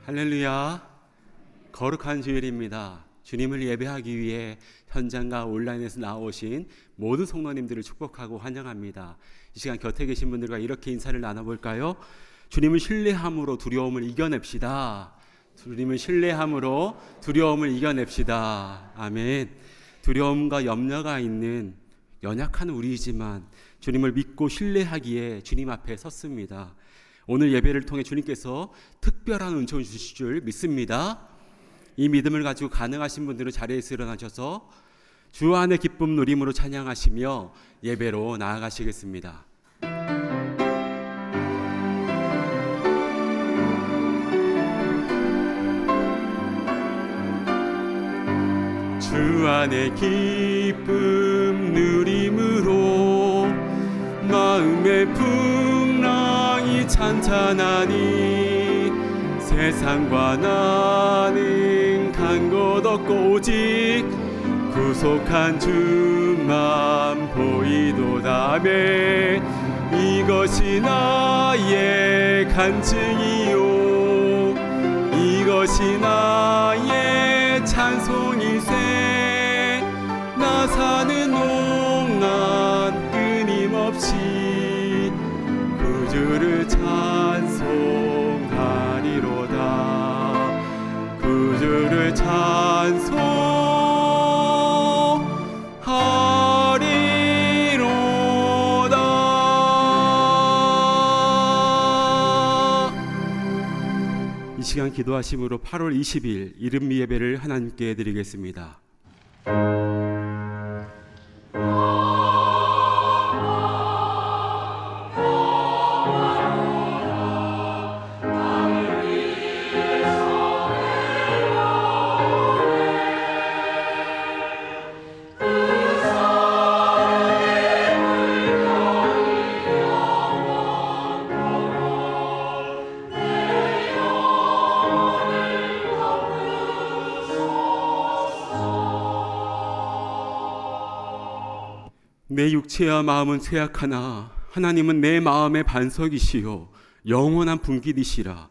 할렐루야. 거룩한 주일입니다. 주님을 예배하기 위해 현장과 온라인에서 나오신 모든 성도님들을 축복하고 환영합니다. 이 시간 곁에 계신 분들과 이렇게 인사를 나눠볼까요? 주님을 신뢰함으로 두려움을 이겨냅시다. 주님을 신뢰함으로 두려움을 이겨냅시다. 아멘. 두려움과 염려가 있는 연약한 우리이지만 주님을 믿고 신뢰하기에 주님 앞에 섰습니다. 오늘 예배를 통해 주님께서 특별한 은총을 주실 줄 믿습니다. 이 믿음을 가지고 가능하신 분들은 자리에서 일어나셔서 주 안의 기쁨 누림으로 찬양하시며 예배로 나아가시겠습니다. 주 안의 기쁨 누림으로 마음의 풍랑이 찬찬하니 세상과 나는 간 것 없고 오직 구속한 주만 보이도다매 이것이 나의 간증이요 이것이 나의 찬송일세 나 사는 동안 끊임없이 구주를 찬송하리로다 구주를 찬송하리로다. 이 시간 기도하심으로 8월 20일 이른 예배를 하나님께 드리겠습니다. 내 육체와 마음은 쇠약하나 하나님은 내 마음의 반석이시요 영원한 분깃이시라.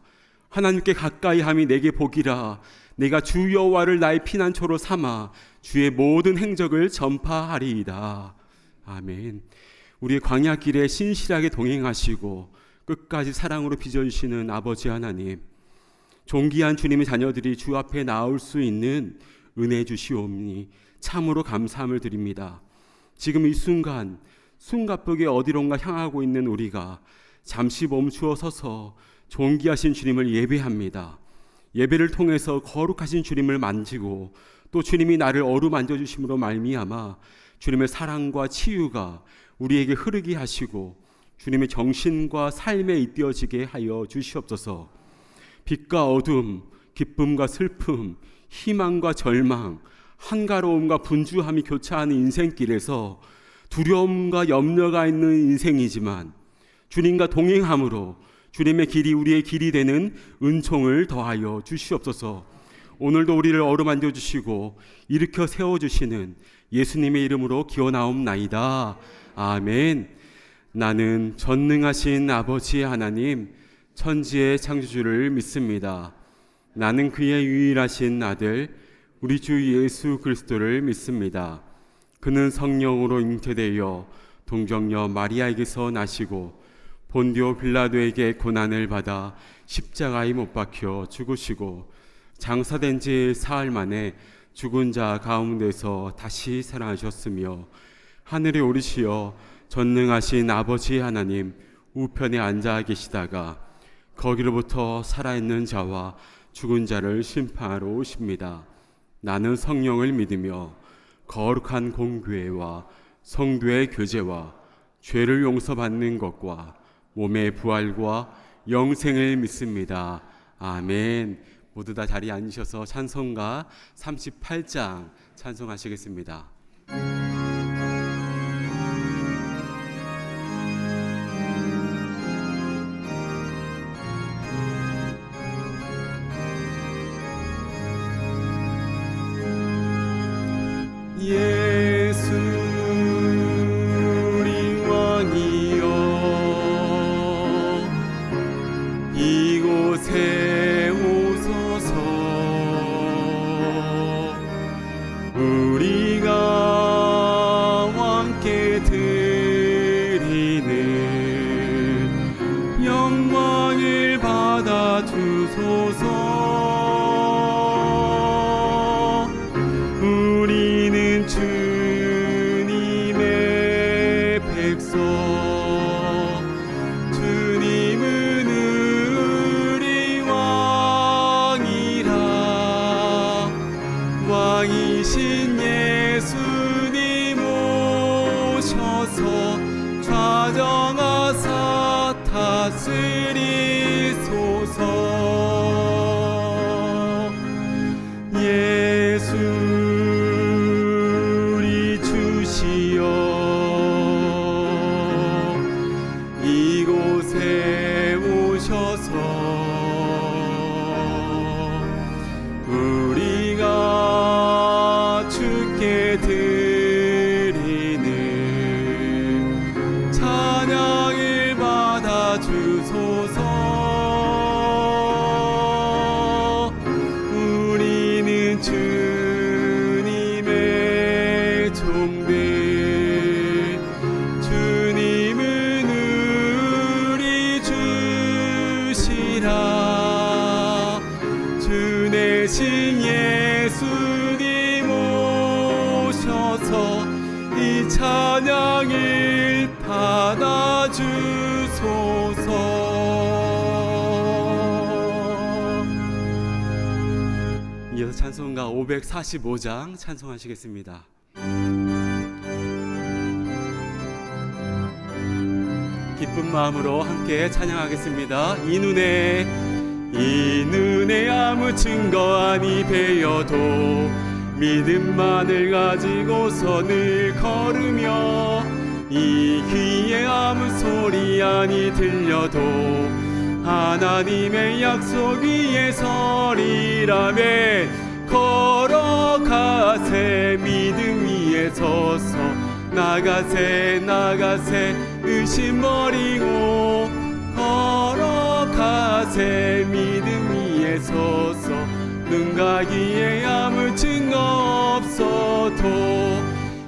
하나님께 가까이 함이 내게 복이라. 내가 주 여호와를 나의 피난처로 삼아 주의 모든 행적을 전파하리이다. 아멘. 우리의 광야 길에 신실하게 동행하시고 끝까지 사랑으로 빚어주시는 아버지 하나님, 존귀한 주님의 자녀들이 주 앞에 나올 수 있는 은혜 주시옵니 참으로 감사함을 드립니다. 지금 이 순간 숨가쁘게 어디론가 향하고 있는 우리가 잠시 멈추어 서서 존귀하신 주님을 예배합니다. 예배를 통해서 거룩하신 주님을 만지고 또 주님이 나를 어루만져 주심으로 말미암아 주님의 사랑과 치유가 우리에게 흐르게 하시고 주님의 정신과 삶에 잇대어지게 하여 주시옵소서. 빛과 어둠, 기쁨과 슬픔, 희망과 절망, 한가로움과 분주함이 교차하는 인생길에서 두려움과 염려가 있는 인생이지만 주님과 동행함으로 주님의 길이 우리의 길이 되는 은총을 더하여 주시옵소서. 오늘도 우리를 어루만져 주시고 일으켜 세워주시는 예수님의 이름으로 기원하옵나이다. 아멘. 나는 전능하신 아버지 하나님 천지의 창조주를 믿습니다. 나는 그의 유일하신 아들 우리 주 예수 그리스도를 믿습니다. 그는 성령으로 잉태되어 동정녀 마리아에게서 나시고 본디오 빌라도에게 고난을 받아 십자가에 못 박혀 죽으시고 장사된 지 사흘 만에 죽은 자 가운데서 다시 살아나셨으며 하늘에 오르시어 전능하신 아버지 하나님 우편에 앉아 계시다가 거기로부터 살아있는 자와 죽은 자를 심판하러 오십니다. 나는 성령을 믿으며 거룩한 공교회와 성도의 교제와 죄를 용서받는 것과 몸의 부활과 영생을 믿습니다. 아멘. 모두 다 자리에 앉으셔서 찬송가 38장 찬송하시겠습니다. 예수 우리 왕이여 이곳에 오소서 받아주소서. 우리는 주님의 백성, 주님은 우리 왕이라. 왕이신 예수님 오셔서 좌정하사 다스리소서. 예수 우리 주시여, 이곳에 오셔서 우리가 주께 드리는 찬양을 받아주소서. 우리는 주님의 종들, 주님은 우리 주시라. 주 대신 예수님 오셔서 이 찬양을 받아주소서. 이어서 찬송가 545장 찬송하시겠습니다. 기쁜 마음으로 함께 찬양하겠습니다. 이 눈에 아무 증거 아니 배여도 믿음만을 가지고서 늘 걸으며, 이 귀에 아무 소리 아니 들려도 하나님의 약속 위에 서리라매. 걸어가세 믿음 위에 서서, 나가세 나가세 의심 버리고, 걸어가세 믿음 위에 서서 눈 가기에 아무 증거 없어도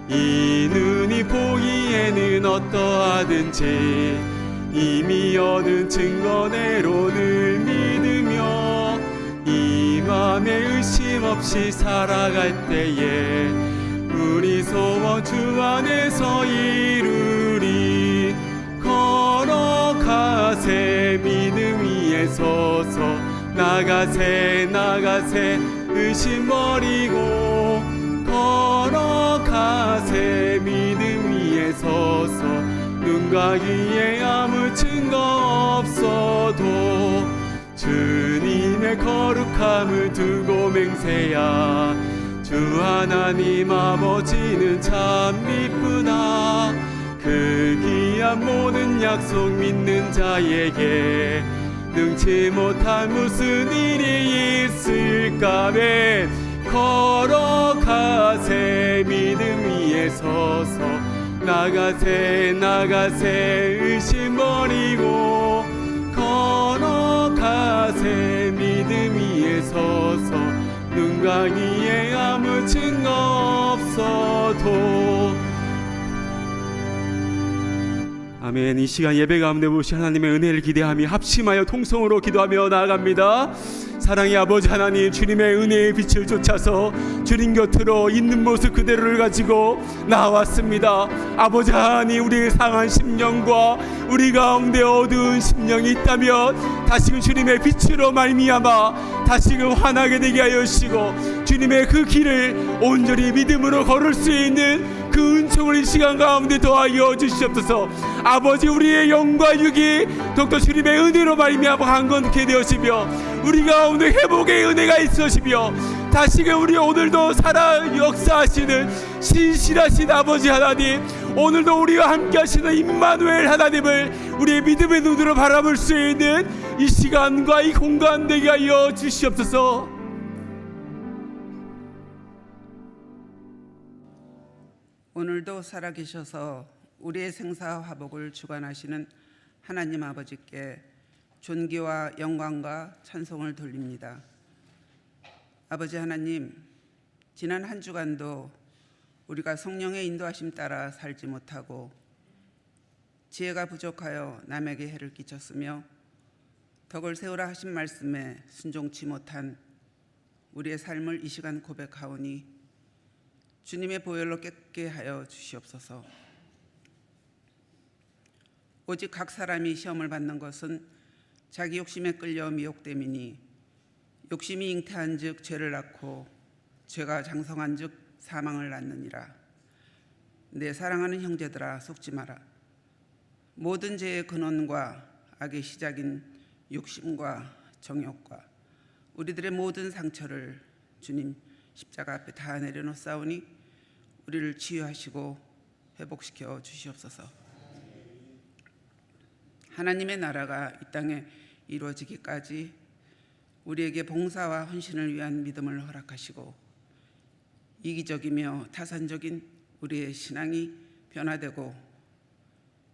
이 눈이 보기에는 어떠하든지 이미 얻은 증거대로 늘 믿으며 이 맘에 의심 없이 살아갈 때에 우리 소원 주 안에서 이루리. 걸어가세 믿음 위에 서서, 나가세 나가세 의심 버리고, 걸어가세 믿음 위에 서서 눈 가기에 아무 증거 없어도 주님의 거룩함을 두고 맹세야. 주 하나님 아버지는 참 이쁘다. 그 귀한 모든 약속 믿는 자에게 능치 못한 무슨 일이 있을까매. 걸어가세 믿음 위에 서서, 나가세 나가세 의심 버리고, 걸어가세 믿음 위에 서서 눈 가기에 아무 증거 없어도. 아멘. 이 시간 예배 가운데 보신 하나님의 은혜를 기대하며 합심하여 통성으로 기도하며 나아갑니다. 사랑의 아버지 하나님, 주님의 은혜의 빛을 쫓아서 주님 곁으로 있는 모습 그대로를 가지고 나왔습니다. 아버지 하나님, 우리의 상한 심령과 우리 가운데 어두운 심령이 있다면 다시금 주님의 빛으로 말미암아 다시금 환하게 되게 하여 주시고, 주님의 그 길을 온전히 믿음으로 걸을 수 있는 그 은총을 이 시간 가운데 더하여 주시옵소서. 아버지, 우리의 영과 육이 더욱더 주님의 은혜로 말미암아 강건케 되어지며 우리 가운데 회복의 은혜가 있으시며 다시금 우리 오늘도 살아 역사하시는 신실하신 아버지 하나님, 오늘도 우리와 함께 하시는 임마누엘 하나님을 우리의 믿음의 눈으로 바라볼 수 있는 이 시간과 이 공간 되게 하여 주시옵소서. 오늘도 살아계셔서 우리의 생사와 화복을 주관하시는 하나님 아버지께 존귀와 영광과 찬송을 돌립니다. 아버지 하나님, 지난 한 주간도 우리가 성령의 인도하심 따라 살지 못하고 지혜가 부족하여 남에게 해를 끼쳤으며 덕을 세우라 하신 말씀에 순종치 못한 우리의 삶을 이 시간 고백하오니 주님의 보혈로 깨끗게 하여 주시옵소서. 오직 각 사람이 시험을 받는 것은 자기 욕심에 끌려 미혹됨이니 욕심이 잉태한즉 죄를 낳고 죄가 장성한즉 사망을 낳느니라. 내 사랑하는 형제들아, 속지 마라. 모든 죄의 근원과 악의 시작인 욕심과 정욕과 우리들의 모든 상처를 주님 십자가 앞에 다 내려놓사오니 우리를 치유하시고 회복시켜 주시옵소서. 하나님의 나라가 이 땅에 이루어지기까지 우리에게 봉사와 헌신을 위한 믿음을 허락하시고 이기적이며 타산적인 우리의 신앙이 변화되고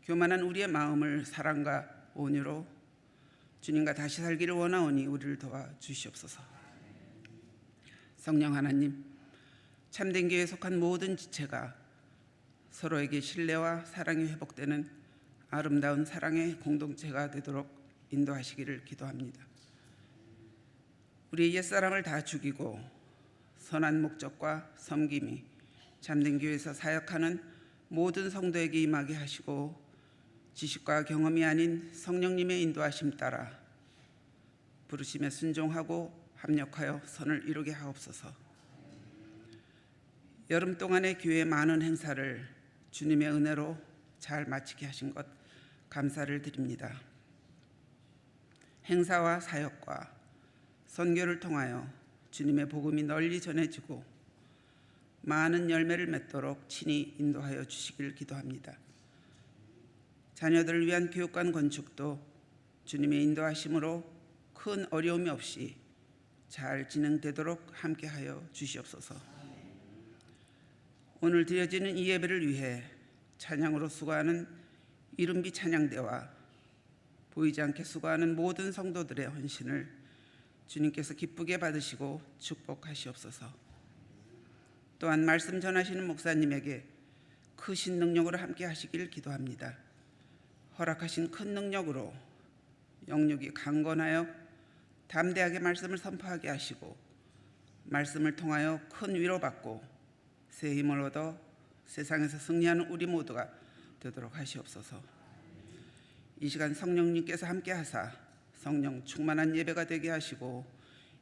교만한 우리의 마음을 사랑과 온유로 주님과 다시 살기를 원하오니 우리를 도와주시옵소서. 성령 하나님, 참된 교회에 속한 모든 지체가 서로에게 신뢰와 사랑이 회복되는 아름다운 사랑의 공동체가 되도록 인도하시기를 기도합니다. 우리의 옛사람을 다 죽이고 선한 목적과 섬김이 참된 교회에서 사역하는 모든 성도에게 임하게 하시고 지식과 경험이 아닌 성령님의 인도하심 따라 부르심에 순종하고 합력하여 선을 이루게 하옵소서. 여름 동안의 교회의 많은 행사를 주님의 은혜로 잘 마치게 하신 것 감사를 드립니다. 행사와 사역과 선교를 통하여 주님의 복음이 널리 전해지고 많은 열매를 맺도록 친히 인도하여 주시길 기도합니다. 자녀들을 위한 교육관 건축도 주님의 인도하심으로 큰 어려움이 없이 잘 진행되도록 함께하여 주시옵소서. 오늘 드려지는 이 예배를 위해 찬양으로 수고하는 이른비 찬양대와 보이지 않게 수고하는 모든 성도들의 헌신을 주님께서 기쁘게 받으시고 축복하시옵소서. 또한 말씀 전하시는 목사님에게 크신 능력으로 함께 하시길 기도합니다. 허락하신 큰 능력으로 영육이 강건하여 담대하게 말씀을 선포하게 하시고 말씀을 통하여 큰 위로받고 새 힘을 얻어 세상에서 승리하는 우리 모두가 되도록 하시옵소서. 이 시간 성령님께서 함께 하사 성령 충만한 예배가 되게 하시고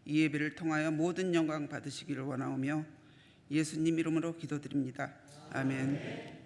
이 예배를 통하여 모든 영광 받으시기를 원하오며 예수님 이름으로 기도드립니다. 아멘.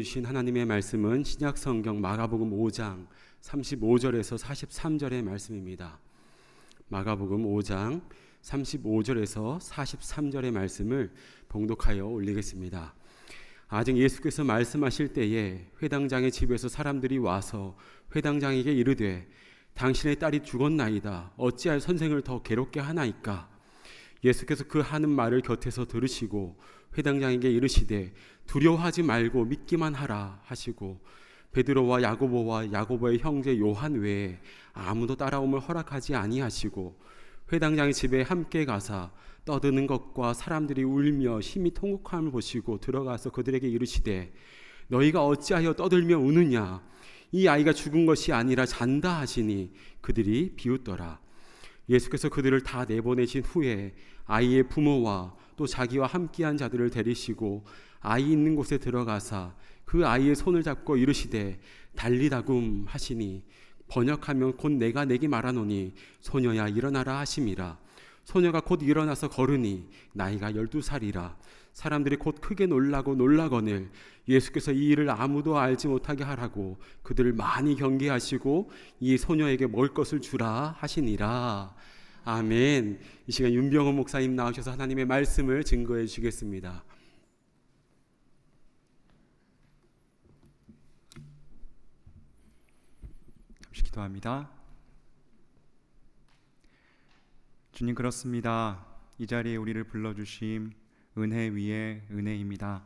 주신 하나님의 말씀은 신약성경 마가복음 5장 35절에서 43절의 말씀입니다. 마가복음 5장 35절에서 43절의 말씀을 봉독하여 올리겠습니다. 아직 예수께서 말씀하실 때에 회당장의 집에서 사람들이 와서 회당장에게 이르되 당신의 딸이 죽었나이다. 어찌하여 선생을 더 괴롭게 하나이까? 예수께서 그 하는 말을 곁에서 들으시고 회당장에게 이르시되 두려워하지 말고 믿기만 하라 하시고 베드로와 야고보와 야고보의 형제 요한 외에 아무도 따라옴을 허락하지 아니하시고 회당장의 집에 함께 가사 떠드는 것과 사람들이 울며 심히 통곡함을 보시고 들어가서 그들에게 이르시되 너희가 어찌하여 떠들며 우느냐? 이 아이가 죽은 것이 아니라 잔다 하시니 그들이 비웃더라. 예수께서 그들을 다 내보내신 후에 아이의 부모와 또 자기와 함께한 자들을 데리시고 아이 있는 곳에 들어가사 그 아이의 손을 잡고 이르시되 달리다굼 하시니 번역하면 곧 내가 내게 말하노니 소녀야 일어나라 하심이라. 소녀가 곧 일어나서 걸으니 나이가 12살이라. 사람들이 곧 크게 놀라거늘 예수께서 이 일을 아무도 알지 못하게 하라고 그들을 많이 경계하시고 이 소녀에게 먹을 것을 주라 하시니라. 아멘. 이 시간 윤병호 목사님 나오셔서 하나님의 말씀을 증거해 주시겠습니다. 잠시 기도합니다. 주님, 그렇습니다. 이 자리에 우리를 불러주심 은혜 위에 은혜입니다.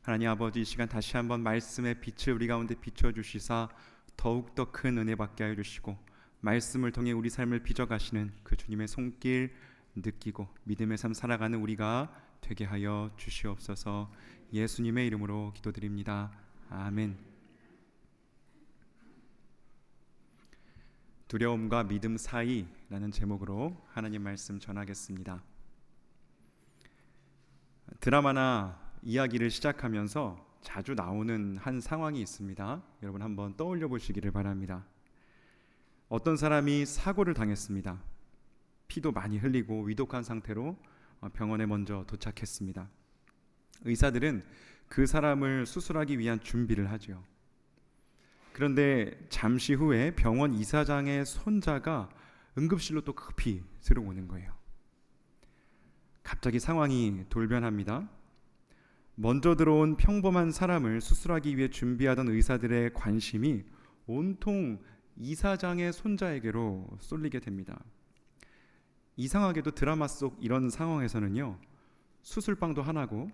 하나님 아버지, 이 시간 다시 한번 말씀의 빛을 우리 가운데 비춰주시사 더욱더 큰 은혜 받게 하여 주시고 말씀을 통해 우리 삶을 빚어가시는 그 주님의 손길 느끼고 믿음의 삶 살아가는 우리가 되게 하여 주시옵소서. 예수님의 이름으로 기도드립니다. 아멘. 두려움과 믿음 사이라는 제목으로 하나님 말씀 전하겠습니다. 드라마나 이야기를 시작하면서 자주 나오는 한 상황이 있습니다. 여러분 한번 떠올려 보시기를 바랍니다. 어떤 사람이 사고를 당했습니다. 피도 많이 흘리고 위독한 상태로 병원에 먼저 도착했습니다. 의사들은 그 사람을 수술하기 위한 준비를 하죠. 그런데 잠시 후에 병원 이사장의 손자가 응급실로 또 급히 들어오는 거예요. 갑자기 상황이 돌변합니다. 먼저 들어온 평범한 사람을 수술하기 위해 준비하던 의사들의 관심이 온통 이사장의 손자에게로 쏠리게 됩니다. 이상하게도 드라마 속 이런 상황에서는요, 수술방도 하나고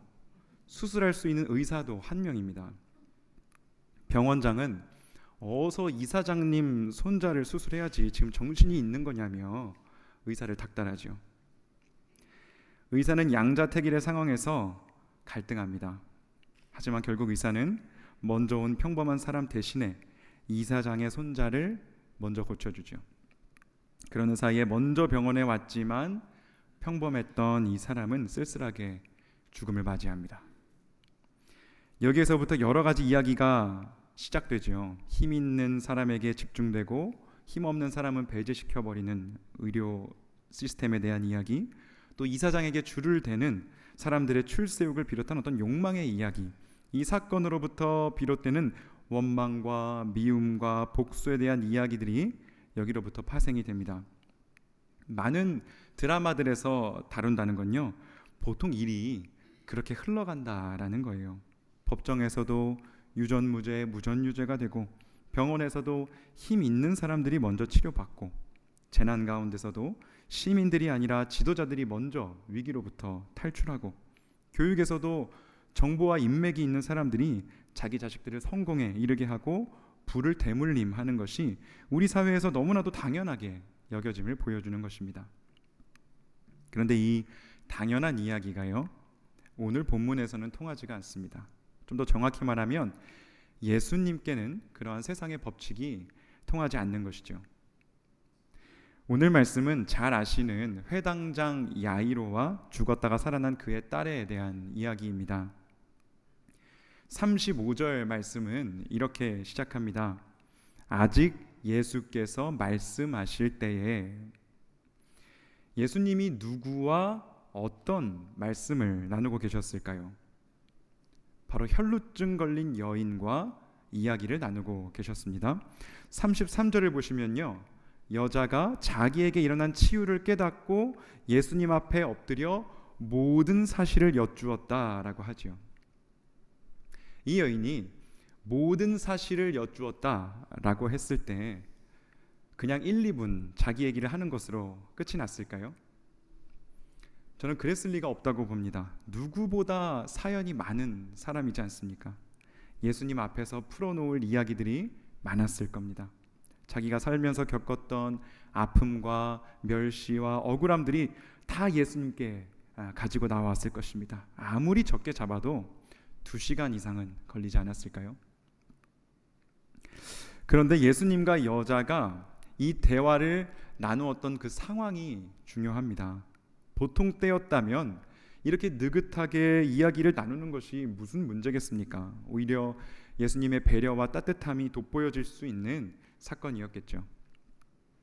수술할 수 있는 의사도 한 명입니다. 병원장은 어서 이사장님 손자를 수술해야지 지금 정신이 있는 거냐며 의사를 닥달하죠. 의사는 양자택일의 상황에서 갈등합니다. 하지만 결국 의사는 먼저 온 평범한 사람 대신에 이사장의 손자를 먼저 고쳐주죠. 그러는 사이에 먼저 병원에 왔지만 평범했던 이 사람은 쓸쓸하게 죽음을 맞이합니다. 여기에서부터 여러 가지 이야기가 시작되죠. 힘 있는 사람에게 집중되고 힘 없는 사람은 배제시켜버리는 의료 시스템에 대한 이야기, 또 이사장에게 줄을 대는 사람들의 출세욕을 비롯한 어떤 욕망의 이야기, 이 사건으로부터 비롯되는 원망과 미움과 복수에 대한 이야기들이 여기로부터 파생이 됩니다. 많은 드라마들에서 다룬다는 건요, 보통 일이 그렇게 흘러간다라는 거예요. 법정에서도 유전무죄, 무전유죄가 되고 병원에서도 힘 있는 사람들이 먼저 치료받고 재난 가운데서도 시민들이 아니라 지도자들이 먼저 위기로부터 탈출하고 교육에서도 정보와 인맥이 있는 사람들이 자기 자식들을 성공에 이르게 하고 부를 대물림하는 것이 우리 사회에서 너무나도 당연하게 여겨짐을 보여주는 것입니다. 그런데 이 당연한 이야기가요, 오늘 본문에서는 통하지가 않습니다. 좀 더 정확히 말하면 예수님께는 그러한 세상의 법칙이 통하지 않는 것이죠. 오늘 말씀은 잘 아시는 회당장 야이로와 죽었다가 살아난 그의 딸에 대한 이야기입니다. 35절 말씀은 이렇게 시작합니다. 아직 예수께서 말씀하실 때에, 예수님이 누구와 어떤 말씀을 나누고 계셨을까요? 바로 혈루증 걸린 여인과 이야기를 나누고 계셨습니다. 33절을 보시면요, 여자가 자기에게 일어난 치유를 깨닫고 예수님 앞에 엎드려 모든 사실을 여쭈었다라고 하죠. 이 여인이 모든 사실을 여쭈었다라고 했을 때 그냥 1, 2분 자기 얘기를 하는 것으로 끝이 났을까요? 저는 그랬을 리가 없다고 봅니다. 누구보다 사연이 많은 사람이지 않습니까? 예수님 앞에서 풀어놓을 이야기들이 많았을 겁니다. 자기가 살면서 겪었던 아픔과 멸시와 억울함들이 다 예수님께 가지고 나왔을 것입니다. 아무리 적게 잡아도 2시간 이상은 걸리지 않았을까요? 그런데 예수님과 여자가 이 대화를 나누었던 그 상황이 중요합니다. 보통 때였다면 이렇게 느긋하게 이야기를 나누는 것이 무슨 문제겠습니까? 오히려 예수님의 배려와 따뜻함이 돋보여질 수 있는 사건이었겠죠.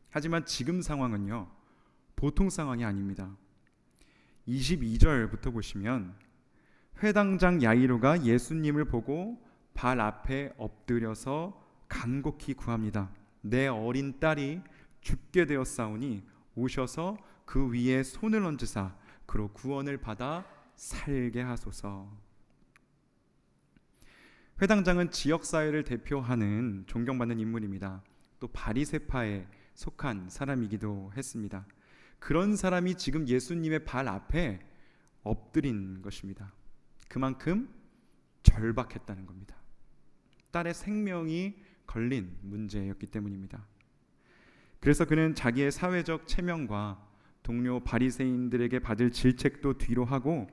하지만 지금 상황은요, 보통 상황이 아닙니다. 22절부터 보시면 회당장 야이로가 예수님을 보고 발 앞에 엎드려서 간곡히 구합니다. 내 어린 딸이 죽게 되었사오니 오셔서 그 위에 손을 얹으사 그로 구원을 받아 살게 하소서. 회당장은 지역사회를 대표하는 존경받는 인물입니다. 또 바리새파에 속한 사람이기도 했습니다. 그런 사람이 지금 예수님의 발 앞에 엎드린 것입니다. 그만큼 절박했다는 겁니다. 딸의 생명이 걸린 문제였기 때문입니다. 그래서 그는 자기의 사회적 체면과 동료 바리새인들에게 받을 질책도 뒤로 하고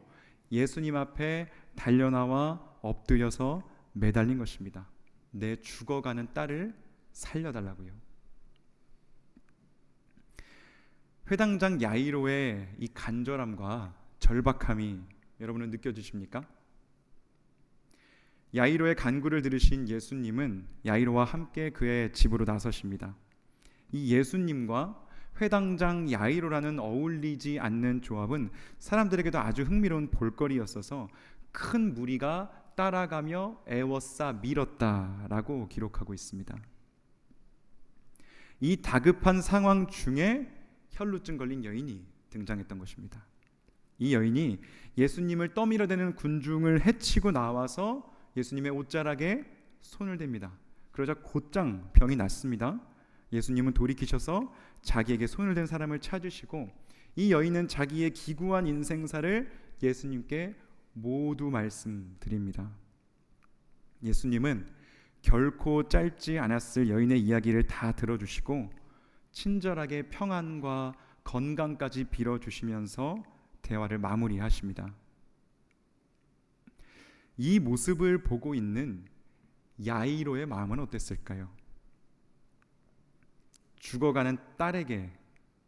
예수님 앞에 달려나와 엎드려서 매달린 것입니다. 내 죽어가는 딸을 살려달라고요. 회당장 야이로의 이 간절함과 절박함이 여러분은 느껴지십니까? 야이로의 간구를 들으신 예수님은 야이로와 함께 그의 집으로 나서십니다. 이 예수님과 회당장 야이로라는 어울리지 않는 조합은 사람들에게도 아주 흥미로운 볼거리였어서 큰 무리가 따라가며 애워싸 밀었다라고 기록하고 있습니다. 이 다급한 상황 중에 혈루증 걸린 여인이 등장했던 것입니다. 이 여인이 예수님을 떠밀어대는 군중을 해치고 나와서 예수님의 옷자락에 손을 댑니다. 그러자 곧장 병이 낫습니다. 예수님은 돌이키셔서 자기에게 손을 댄 사람을 찾으시고 이 여인은 자기의 기구한 인생사를 예수님께 모두 말씀드립니다. 예수님은 결코 짧지 않았을 여인의 이야기를 다 들어주시고 친절하게 평안과 건강까지 빌어주시면서 대화를 마무리하십니다. 이 모습을 보고 있는 야이로의 마음은 어땠을까요? 죽어가는 딸에게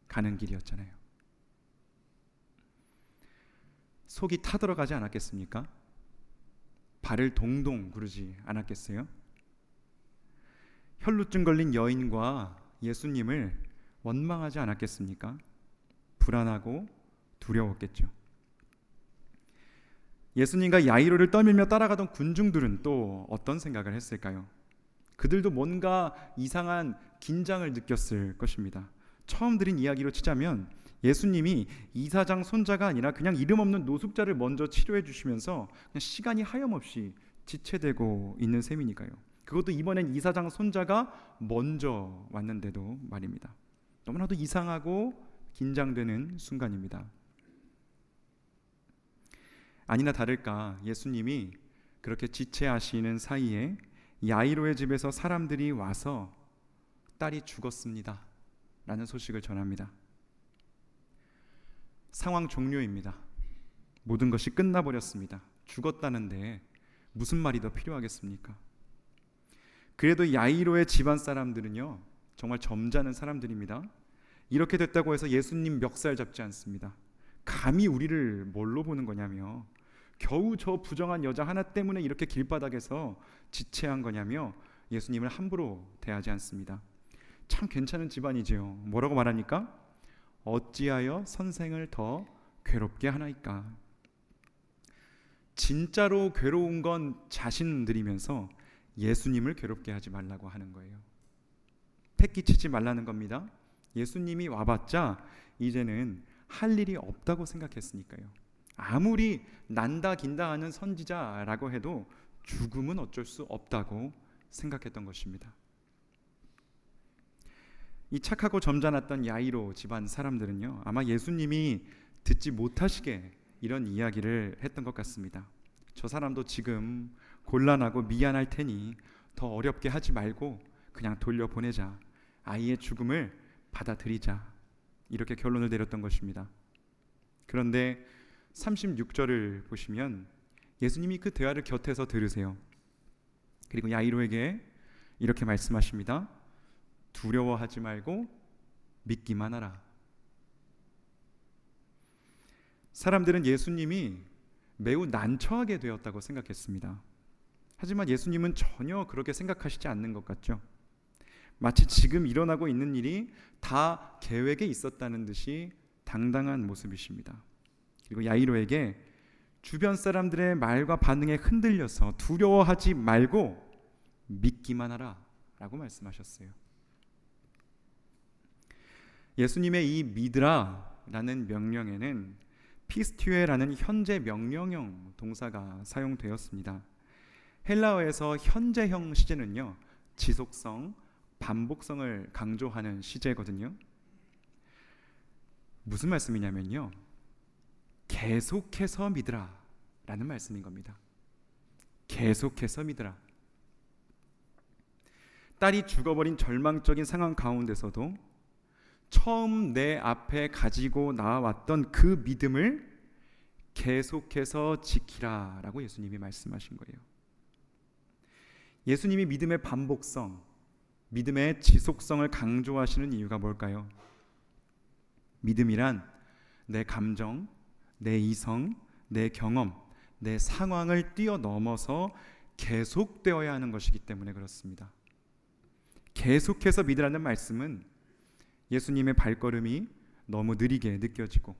가는 길이었잖아요. 속이 타들어가지 않았겠습니까? 발을 동동 구르지 않았겠어요? 혈루증 걸린 여인과 예수님을 원망하지 않았겠습니까? 불안하고 두려웠겠죠. 예수님과 야이로를 떠밀며 따라가던 군중들은 또 어떤 생각을 했을까요? 그들도 뭔가 이상한 긴장을 느꼈을 것입니다. 처음 들은 이야기로 치자면 예수님이 이사장 손자가 아니라 그냥 이름 없는 노숙자를 먼저 치료해 주시면서 그냥 시간이 하염없이 지체되고 있는 셈이니까요. 그것도 이번엔 이사장 손자가 먼저 왔는데도 말입니다. 너무나도 이상하고 긴장되는 순간입니다. 아니나 다를까 예수님이 그렇게 지체하시는 사이에 야이로의 집에서 사람들이 와서 딸이 죽었습니다 라는 소식을 전합니다. 상황 종료입니다. 모든 것이 끝나버렸습니다. 죽었다는데 무슨 말이 더 필요하겠습니까? 그래도 야이로의 집안 사람들은요 정말 점잖은 사람들입니다. 이렇게 됐다고 해서 예수님 멱살 잡지 않습니다. 감히 우리를 뭘로 보는 거냐며, 겨우 저 부정한 여자 하나 때문에 이렇게 길바닥에서 지체한 거냐며 예수님을 함부로 대하지 않습니다. 참 괜찮은 집안이지요. 뭐라고 말하니까? 어찌하여 선생을 더 괴롭게 하나이까? 진짜로 괴로운 건 자신들이면서 예수님을 괴롭게 하지 말라고 하는 거예요. 패기치지 말라는 겁니다. 예수님이 와봤자 이제는 할 일이 없다고 생각했으니까요. 아무리 난다 긴다 하는 선지자라고 해도 죽음은 어쩔 수 없다고 생각했던 것입니다. 이 착하고 점잖았던 야이로 집안 사람들은요, 아마 예수님이 듣지 못하시게 이런 이야기를 했던 것 같습니다. 저 사람도 지금 곤란하고 미안할 테니 더 어렵게 하지 말고 그냥 돌려보내자. 아이의 죽음을 받아들이자. 이렇게 결론을 내렸던 것입니다. 그런데 36절을 보시면 예수님이 그 대화를 곁에서 들으세요. 그리고 야이로에게 이렇게 말씀하십니다. 두려워하지 말고 믿기만 하라. 사람들은 예수님이 매우 난처하게 되었다고 생각했습니다. 하지만 예수님은 전혀 그렇게 생각하시지 않는 것 같죠. 마치 지금 일어나고 있는 일이 다 계획에 있었다는 듯이 당당한 모습이십니다. 그리고 야이로에게 주변 사람들의 말과 반응에 흔들려서 두려워하지 말고 믿기만 하라 라고 말씀하셨어요. 예수님의 이 믿으라 라는 명령에는 피스튜에라는 현재 명령형 동사가 사용되었습니다. 헬라어에서 현재형 시제는요, 지속성, 반복성을 강조하는 시제거든요. 무슨 말씀이냐면요, 계속해서 믿으라 라는 말씀인 겁니다. 계속해서 믿으라. 딸이 죽어버린 절망적인 상황 가운데서도 처음 내 앞에 가지고 나왔던 그 믿음을 계속해서 지키라 라고 예수님이 말씀하신 거예요. 예수님이 믿음의 반복성, 믿음의 지속성을 강조하시는 이유가 뭘까요? 믿음이란 내 감정, 내 이성, 내 경험, 내 상황을 뛰어넘어서 계속되어야 하는 것이기 때문에 그렇습니다. 계속해서 믿으라는 말씀은 예수님의 발걸음이 너무 느리게 느껴지고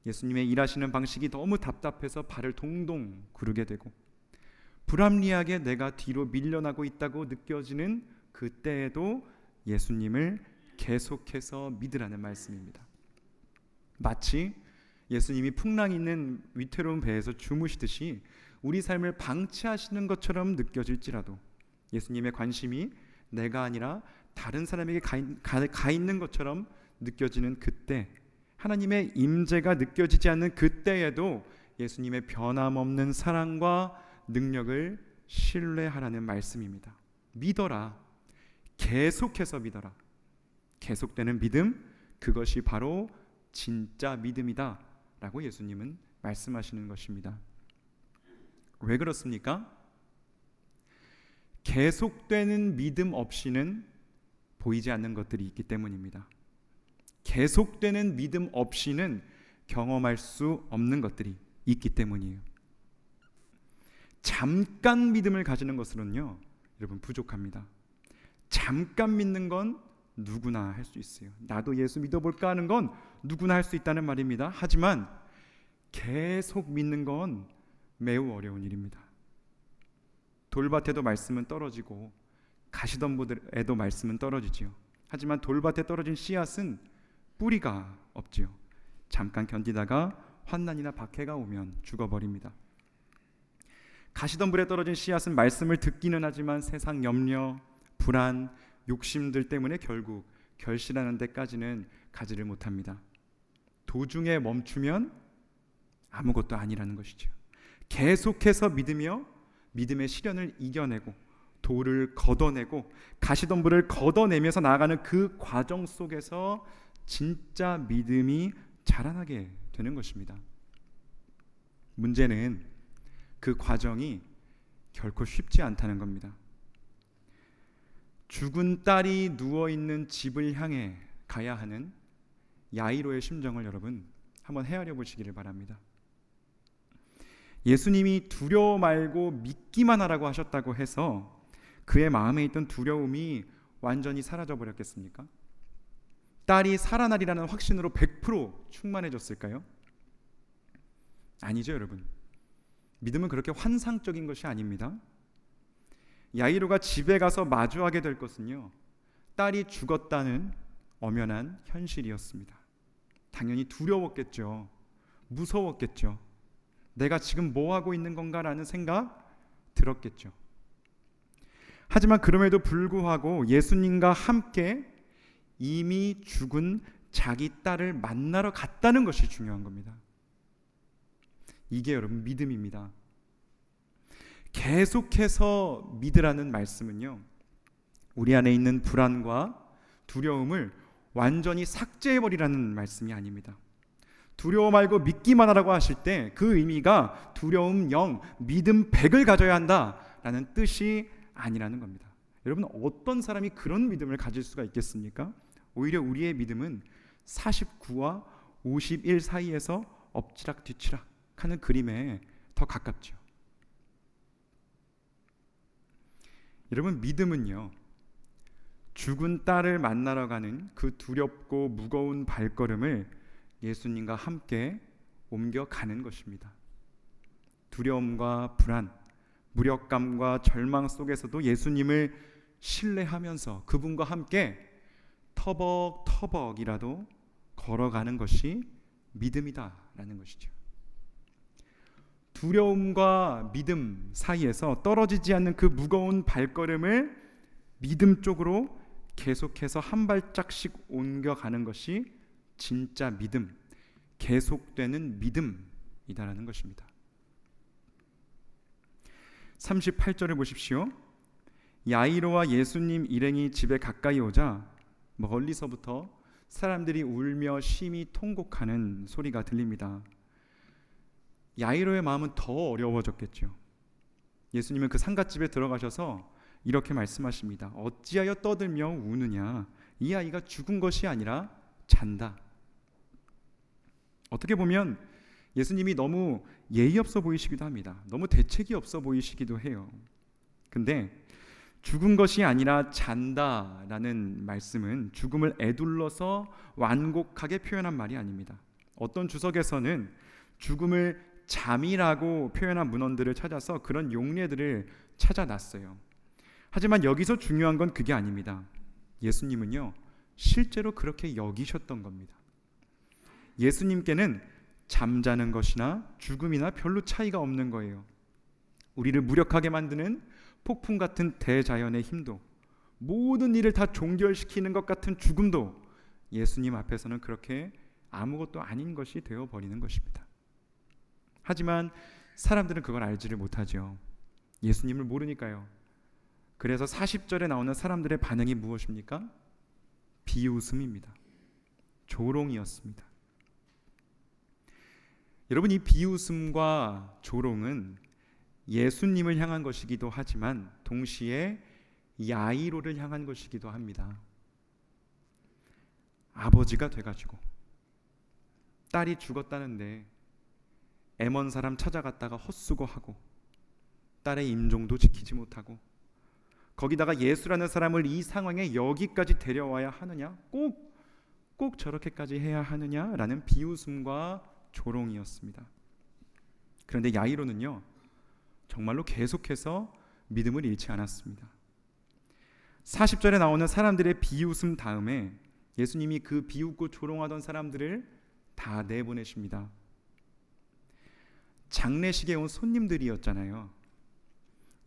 예수님의 일하시는 방식이 너무 답답해서 발을 동동 구르게 되고 불합리하게 내가 뒤로 밀려나고 있다고 느껴지는 그때에도 예수님을 계속해서 믿으라는 말씀입니다. 마치 예수님이 풍랑 있는 위태로운 배에서 주무시듯이 우리 삶을 방치하시는 것처럼 느껴질지라도 예수님의 관심이 내가 아니라 다른 사람에게 가 있는 것처럼 느껴지는 그때, 하나님의 임재가 느껴지지 않는 그때에도 예수님의 변함없는 사랑과 능력을 신뢰하라는 말씀입니다. 믿어라. 계속해서 믿어라. 계속되는 믿음, 그것이 바로 진짜 믿음이다 라고 예수님은 말씀하시는 것입니다. 왜 그렇습니까? 계속되는 믿음 없이는 보이지 않는 것들이 있기 때문입니다. 계속되는 믿음 없이는 경험할 수 없는 것들이 있기 때문이에요. 잠깐 믿음을 가지는 것으로는요, 여러분 부족합니다. 잠깐 믿는 건 누구나 할 수 있어요. 나도 예수 믿어볼까 하는 건 누구나 할 수 있다는 말입니다. 하지만 계속 믿는 건 매우 어려운 일입니다. 돌밭에도 말씀은 떨어지고 가시덤불에도 말씀은 떨어지지요. 하지만 돌밭에 떨어진 씨앗은 뿌리가 없지요. 잠깐 견디다가 환난이나 박해가 오면 죽어버립니다. 가시덤불에 떨어진 씨앗은 말씀을 듣기는 하지만 세상 염려, 불안, 욕심들 때문에 결국 결실하는 데까지는 가지를 못합니다. 도중에 멈추면 아무것도 아니라는 것이죠. 계속해서 믿으며 믿음의 시련을 이겨내고 돌을 걷어내고 가시덤불을 걷어내면서 나아가는 그 과정 속에서 진짜 믿음이 자라나게 되는 것입니다. 문제는 그 과정이 결코 쉽지 않다는 겁니다. 죽은 딸이 누워있는 집을 향해 가야 하는 야이로의 심정을 여러분 한번 헤아려 보시기를 바랍니다. 예수님이 두려워 말고 믿기만 하라고 하셨다고 해서 그의 마음에 있던 두려움이 완전히 사라져 버렸겠습니까? 딸이 살아나리라는 확신으로 100% 충만해졌을까요? 아니죠, 여러분. 믿음은 그렇게 환상적인 것이 아닙니다. 야이로가 집에 가서 마주하게 될 것은요, 딸이 죽었다는 엄연한 현실이었습니다. 당연히 두려웠겠죠. 무서웠겠죠. 내가 지금 뭐 하고 있는 건가라는 생각 들었겠죠. 하지만 그럼에도 불구하고 예수님과 함께 이미 죽은 자기 딸을 만나러 갔다는 것이 중요한 겁니다. 이게 여러분 믿음입니다. 계속해서 믿으라는 말씀은요, 우리 안에 있는 불안과 두려움을 완전히 삭제해버리라는 말씀이 아닙니다. 두려워 말고 믿기만 하라고 하실 때 그 의미가 두려움 0, 믿음 100을 가져야 한다라는 뜻이 아니라는 겁니다. 여러분, 어떤 사람이 그런 믿음을 가질 수가 있겠습니까? 오히려 우리의 믿음은 49와 51 사이에서 엎치락 뒤치락 하는 그림에 더 가깝죠. 여러분, 믿음은요, 죽은 딸을 만나러 가는 그 두렵고 무거운 발걸음을 예수님과 함께 옮겨가는 것입니다. 두려움과 불안, 무력감과 절망 속에서도 예수님을 신뢰하면서 그분과 함께 터벅터벅이라도 걸어가는 것이 믿음이다라는 것이죠. 두려움과 믿음 사이에서 떨어지지 않는 그 무거운 발걸음을 믿음 쪽으로 계속해서 한 발짝씩 옮겨가는 것이 진짜 믿음, 계속되는 믿음이다라는 것입니다. 38절을 보십시오. 야이로와 예수님 일행이 집에 가까이 오자 멀리서부터 사람들이 울며 심히 통곡하는 소리가 들립니다. 야이로의 마음은 더 어려워졌겠죠. 예수님은 그 상갓집에 들어가셔서 이렇게 말씀하십니다. 어찌하여 떠들며 우느냐? 이 아이가 죽은 것이 아니라 잔다. 어떻게 보면 예수님이 너무 예의 없어 보이시기도 합니다. 너무 대책이 없어 보이시기도 해요. 근데 죽은 것이 아니라 잔다라는 말씀은 죽음을 에둘러서 완곡하게 표현한 말이 아닙니다. 어떤 주석에서는 죽음을 잠이라고 표현한 문헌들을 찾아서 그런 용례들을 찾아놨어요. 하지만 여기서 중요한 건 그게 아닙니다. 예수님은요, 실제로 그렇게 여기셨던 겁니다. 예수님께는 잠자는 것이나 죽음이나 별로 차이가 없는 거예요. 우리를 무력하게 만드는 폭풍 같은 대자연의 힘도, 모든 일을 다 종결시키는 것 같은 죽음도 예수님 앞에서는 그렇게 아무것도 아닌 것이 되어버리는 것입니다. 하지만 사람들은 그걸 알지를 못하죠. 예수님을 모르니까요. 그래서 40절에 나오는 사람들의 반응이 무엇입니까? 비웃음입니다. 조롱이었습니다. 여러분, 이 비웃음과 조롱은 예수님을 향한 것이기도 하지만 동시에 야이로를 향한 것이기도 합니다. 아버지가 돼가지고 딸이 죽었다는데 애먼 사람 찾아갔다가 헛수고하고 딸의 임종도 지키지 못하고 거기다가 예수라는 사람을 이 상황에 여기까지 데려와야 하느냐? 꼭 저렇게까지 해야 하느냐라는 비웃음과 조롱이었습니다. 그런데 야이로는요, 정말로 계속해서 믿음을 잃지 않았습니다. 40절에 나오는 사람들의 비웃음 다음에 예수님이 그 비웃고 조롱하던 사람들을 다 내보내십니다. 장례식에 온 손님들이었잖아요.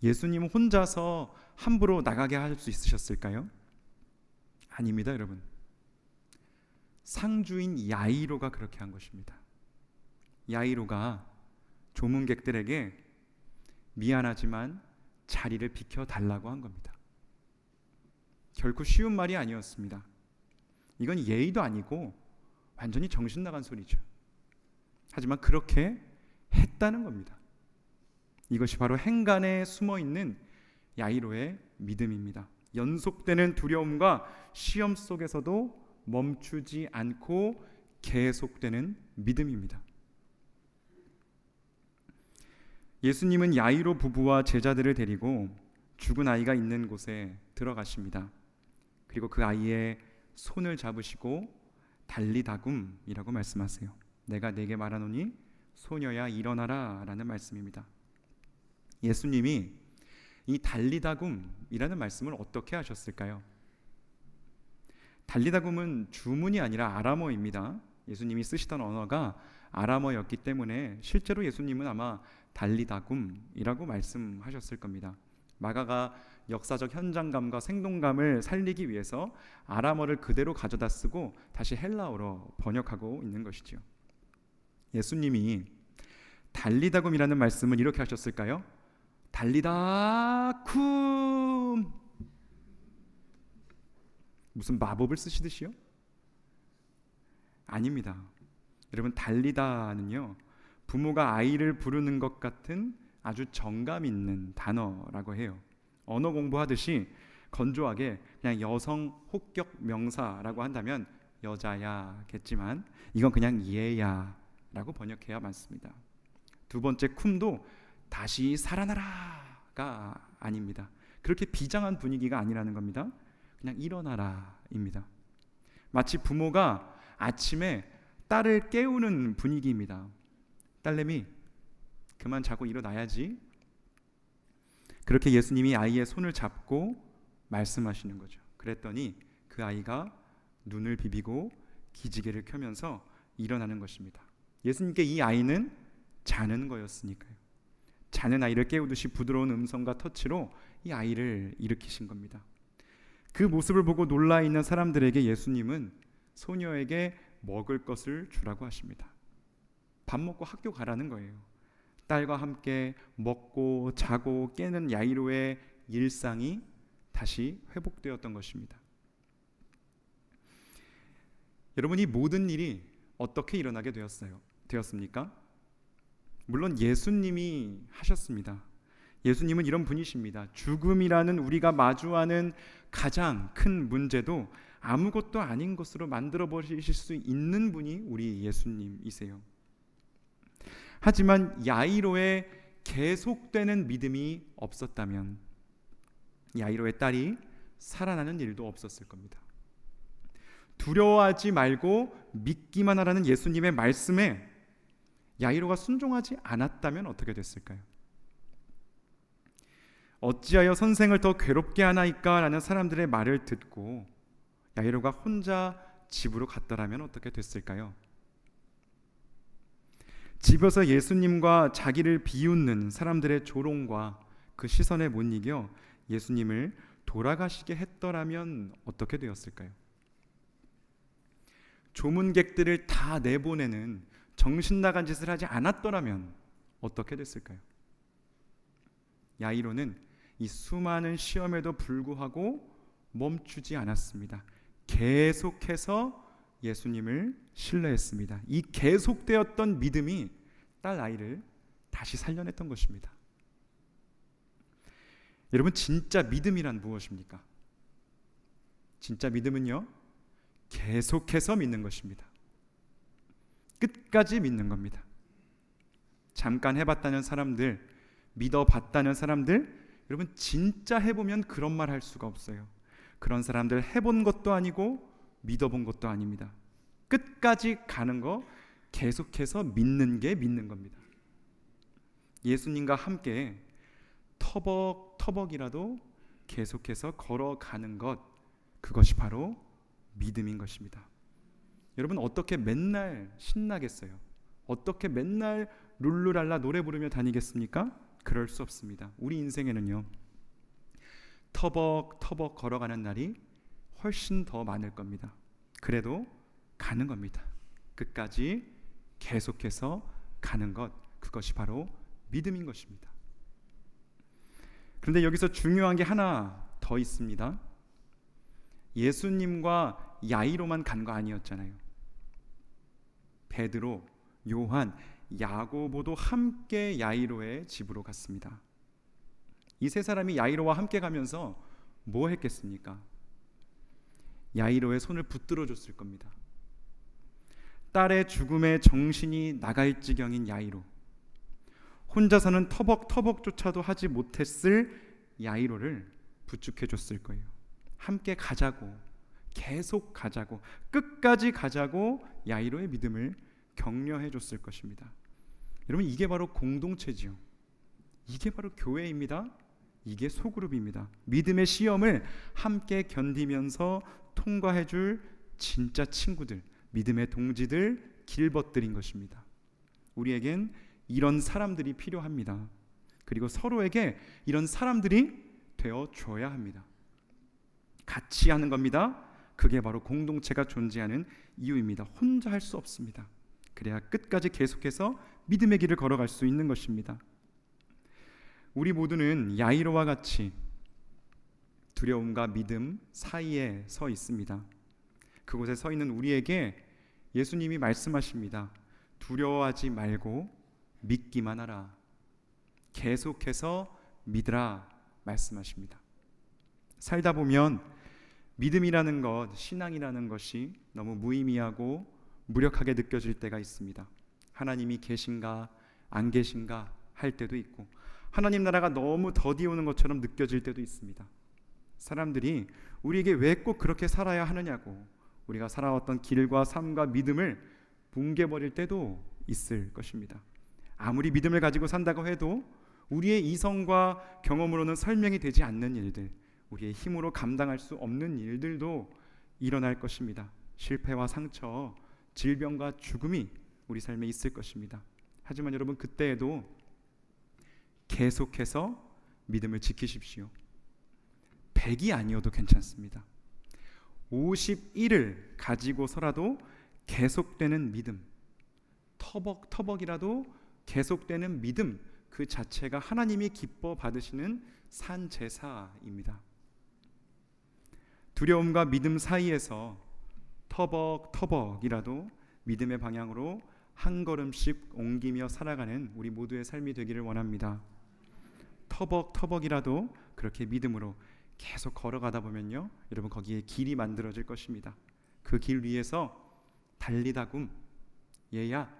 예수님 혼자서 함부로 나가게 할 수 있으셨을까요? 아닙니다, 여러분. 상주인 야이로가 그렇게 한 것입니다. 야이로가 조문객들에게 미안하지만 자리를 비켜달라고 한 겁니다. 결코 쉬운 말이 아니었습니다. 이건 예의도 아니고 완전히 정신 나간 소리죠. 하지만 그렇게 했다는 겁니다. 이것이 바로 행간에 숨어있는 야이로의 믿음입니다. 연속되는 두려움과 시험 속에서도 멈추지 않고 계속되는 믿음입니다. 예수님은 야이로 부부와 제자들을 데리고 죽은 아이가 있는 곳에 들어가십니다. 그리고 그 아이의 손을 잡으시고 달리다굼이라고 말씀하세요. 내가 네게 말하노니 소녀야 일어나라 라는 말씀입니다. 예수님이 이 달리다굼이라는 말씀을 어떻게 하셨을까요? 달리다굼은 주문이 아니라 아람어입니다. 예수님이 쓰시던 언어가 아람어였기 때문에 실제로 예수님은 아마 달리다굼이라고 말씀하셨을 겁니다. 마가가 역사적 현장감과 생동감을 살리기 위해서 아람어를 그대로 가져다 쓰고 다시 헬라어로 번역하고 있는 것이죠. 예수님이 달리다굼이라는 말씀을 이렇게 하셨을까요? 달리다쿰, 무슨 마법을 쓰시듯이요? 아닙니다. 여러분, 달리다는요, 부모가 아이를 부르는 것 같은 아주 정감 있는 단어라고 해요. 언어 공부하듯이 건조하게 그냥 여성 혹격 명사라고 한다면 여자야겠지만 이건 그냥 얘야라고 번역해야 맞습니다. 두 번째 쿰도 다시 살아나라가 아닙니다. 그렇게 비장한 분위기가 아니라는 겁니다. 그냥 일어나라입니다. 마치 부모가 아침에 딸을 깨우는 분위기입니다. 딸내미, 그만 자고 일어나야지. 그렇게 예수님이 아이의 손을 잡고 말씀하시는 거죠. 그랬더니 그 아이가 눈을 비비고 기지개를 켜면서 일어나는 것입니다. 예수님께 이 아이는 자는 거였으니까요. 자는 아이를 깨우듯이 부드러운 음성과 터치로 이 아이를 일으키신 겁니다. 그 모습을 보고 놀라 있는 사람들에게 예수님은 소녀에게 먹을 것을 주라고 하십니다. 밥 먹고 학교 가라는 거예요. 딸과 함께 먹고 자고 깨는 야이로의 일상이 다시 회복되었던 것입니다. 여러분, 이 모든 일이 어떻게 일어나게 되었습니까? 물론 예수님이 하셨습니다. 예수님은 이런 분이십니다. 죽음이라는 우리가 마주하는 가장 큰 문제도 아무것도 아닌 것으로 만들어 버리실 수 있는 분이 우리 예수님이세요. 하지만 야이로의 계속되는 믿음이 없었다면 야이로의 딸이 살아나는 일도 없었을 겁니다. 두려워하지 말고 믿기만 하라는 예수님의 말씀에 야이로가 순종하지 않았다면 어떻게 됐을까요? 어찌하여 선생을 더 괴롭게 하나이까? 라는 사람들의 말을 듣고 야이로가 혼자 집으로 갔더라면 어떻게 됐을까요? 집에서 예수님과 자기를 비웃는 사람들의 조롱과 그 시선에 못 이겨 예수님을 돌아가시게 했더라면 어떻게 되었을까요? 조문객들을 다 내보내는 정신 나간 짓을 하지 않았더라면 어떻게 됐을까요? 야이로는 이 수많은 시험에도 불구하고 멈추지 않았습니다. 계속해서 예수님을 신뢰했습니다. 이 계속되었던 믿음이 딸 아이를 다시 살려냈던 것입니다. 여러분, 진짜 믿음이란 무엇입니까? 진짜 믿음은요, 계속해서 믿는 것입니다. 끝까지 믿는 겁니다. 잠깐 해봤다는 사람들, 믿어봤다는 사람들, 여러분 진짜 해보면 그런 말 할 수가 없어요. 그런 사람들 해본 것도 아니고 믿어본 것도 아닙니다. 끝까지 가는 거, 계속해서 믿는 게 믿는 겁니다. 예수님과 함께 터벅터벅이라도 계속해서 걸어가는 것, 그것이 바로 믿음인 것입니다. 여러분, 어떻게 맨날 신나겠어요? 어떻게 맨날 룰루랄라 노래 부르며 다니겠습니까? 그럴 수 없습니다. 우리 인생에는요, 터벅터벅 걸어가는 날이 훨씬 더 많을 겁니다. 그래도 가는 겁니다. 끝까지 계속해서 가는 것, 그것이 바로 믿음인 것입니다. 그런데 여기서 중요한 게 하나 더 있습니다. 예수님과 야이로만 간 거 아니었잖아요. 베드로, 요한, 야고보도 함께 야이로의 집으로 갔습니다. 이 세 사람이 야이로와 함께 가면서 뭐 했겠습니까? 야이로의 손을 붙들어 줬을 겁니다. 딸의 죽음에 정신이 나갈 지경인 야이로, 혼자서는 터벅터벅조차도 하지 못했을 야이로를 부축해 줬을 거예요. 함께 가자고, 계속 가자고, 끝까지 가자고 야이로의 믿음을 격려해 줬을 것입니다. 여러분, 이게 바로 공동체지요. 이게 바로 교회입니다. 이게 소그룹입니다. 믿음의 시험을 함께 견디면서 통과해 줄 진짜 친구들, 믿음의 동지들, 길벗들인 것입니다. 우리에겐 이런 사람들이 필요합니다. 그리고 서로에게 이런 사람들이 되어줘야 합니다. 같이 하는 겁니다. 그게 바로 공동체가 존재하는 이유입니다. 혼자 할 수 없습니다. 그래야 끝까지 계속해서 믿음의 길을 걸어갈 수 있는 것입니다. 우리 모두는 야이로와 같이 두려움과 믿음 사이에 서 있습니다. 그곳에 서 있는 우리에게 예수님이 말씀하십니다. 두려워하지 말고 믿기만 하라. 계속해서 믿으라 말씀하십니다. 살다 보면 믿음이라는 것, 신앙이라는 것이 너무 무의미하고 무력하게 느껴질 때가 있습니다. 하나님이 계신가 안 계신가 할 때도 있고, 하나님 나라가 너무 더디 오는 것처럼 느껴질 때도 있습니다. 사람들이 우리에게 왜 꼭 그렇게 살아야 하느냐고, 우리가 살아왔던 길과 삶과 믿음을 붕괴버릴 때도 있을 것입니다. 아무리 믿음을 가지고 산다고 해도 우리의 이성과 경험으로는 설명이 되지 않는 일들, 우리의 힘으로 감당할 수 없는 일들도 일어날 것입니다. 실패와 상처, 질병과 죽음이 우리 삶에 있을 것입니다. 하지만 여러분, 그때에도 계속해서 믿음을 지키십시오. 100이 아니어도 괜찮습니다. 51을 가지고서라도 계속되는 믿음, 터벅터벅이라도 계속되는 믿음, 그 자체가 하나님이 기뻐 받으시는 산 제사입니다. 두려움과 믿음 사이에서 터벅터벅이라도 믿음의 방향으로 한 걸음씩 옮기며 살아가는 우리 모두의 삶이 되기를 원합니다. 터벅터벅이라도 그렇게 믿음으로 계속 걸어가다 보면요, 여러분, 거기에 길이 만들어질 것입니다. 그 길 위에서 달리다굼 얘야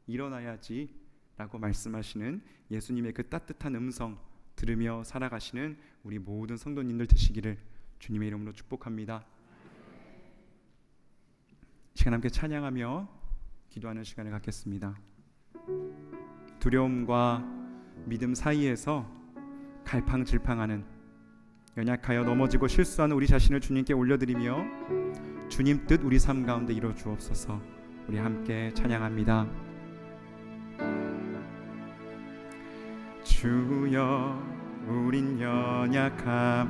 일어나야지 라고 말씀하시는 예수님의 그 따뜻한 음성 들으며 살아가시는 우리 모든 성도님들 되시기를 주님의 이름으로 축복합니다. 시간 함께 찬양하며 기도하는 시간을 갖겠습니다. 두려움과 믿음 사이에서 갈팡질팡하는, 연약하여 넘어지고 실수하는 우리 자신을 주님께 올려드리며 주님 뜻 우리 삶 가운데 이루어 주옵소서. 우리 함께 찬양합니다. 주여, 우린 연약합니다.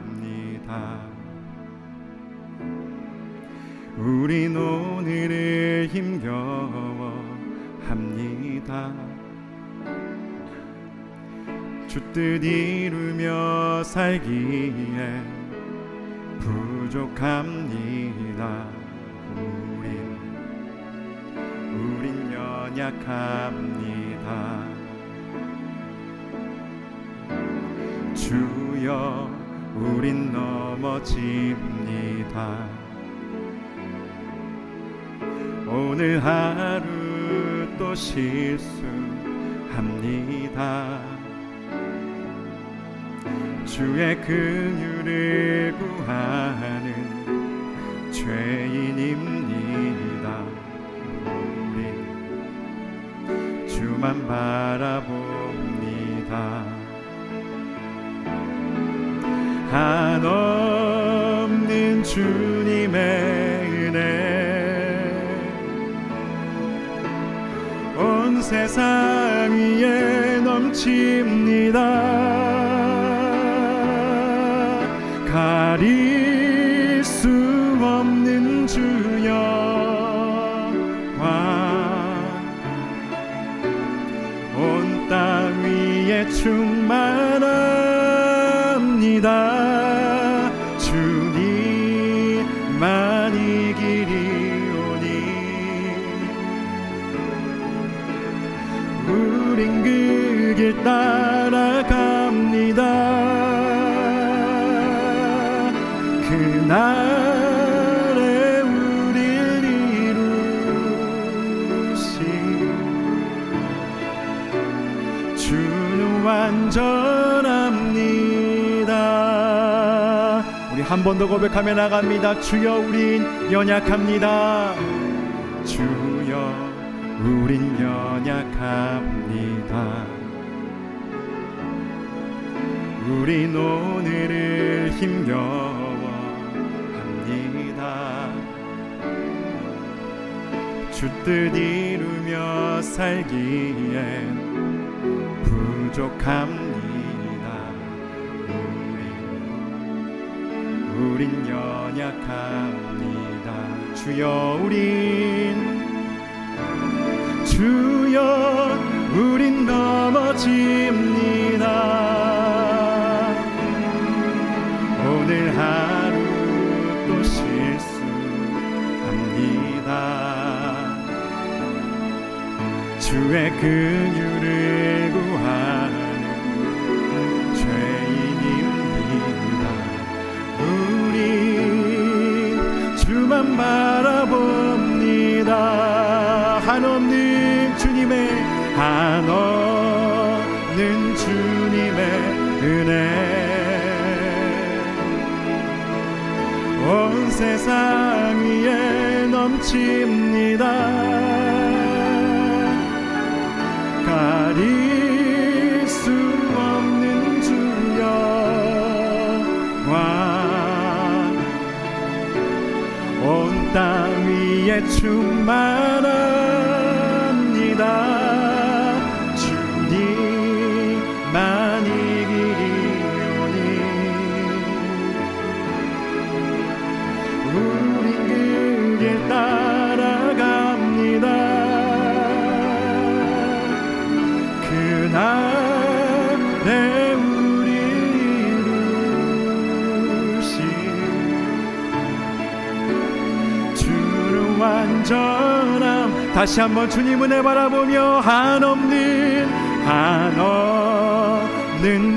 우린 오늘을 힘겨워합니다. 주 뜻 이루며 살기에 부족합니다. 우린 연약합니다. 주여, 우린 넘어집니다. 오늘 하루 또 실수합니다. 주의 긍휼을 구하는 죄인입니다. 우린 주만 바라봅니다. 한없는 주님의 은혜 온 세상 위에 넘칩니다. 가릴 수 없는 주여 온 땅 위에 충만합니다. 주님만 이기리오니 우린 그 길 따라갑니다. 그날에 우릴 이루신 주는 완전합니다. 우리 한 번 더 고백하며 나갑니다. 주여, 우린 연약합니다. 주여, 우린 연약합니다. 우린 오늘을 힘겨워합니다. 주 뜻 이루며 살기엔 부족합니다. 우린 연약합니다. 주여 우린 넘어집니다. 오늘 하루 또 실수합니다. 주의 긍휼을 구하는 죄인입니다. 우린 주만 바라봅니다. 한없는 주님의 은혜 온 세상 위에 넘칩니다. 가릴 수 없는 주여 온 땅 위에 충만합니다. 주님만 이기리오니 우린 그 길 따라갑니다. 그날에 우리 이루신 주는 완전함. 다시 한번 주님 은혜 바라보며 한없는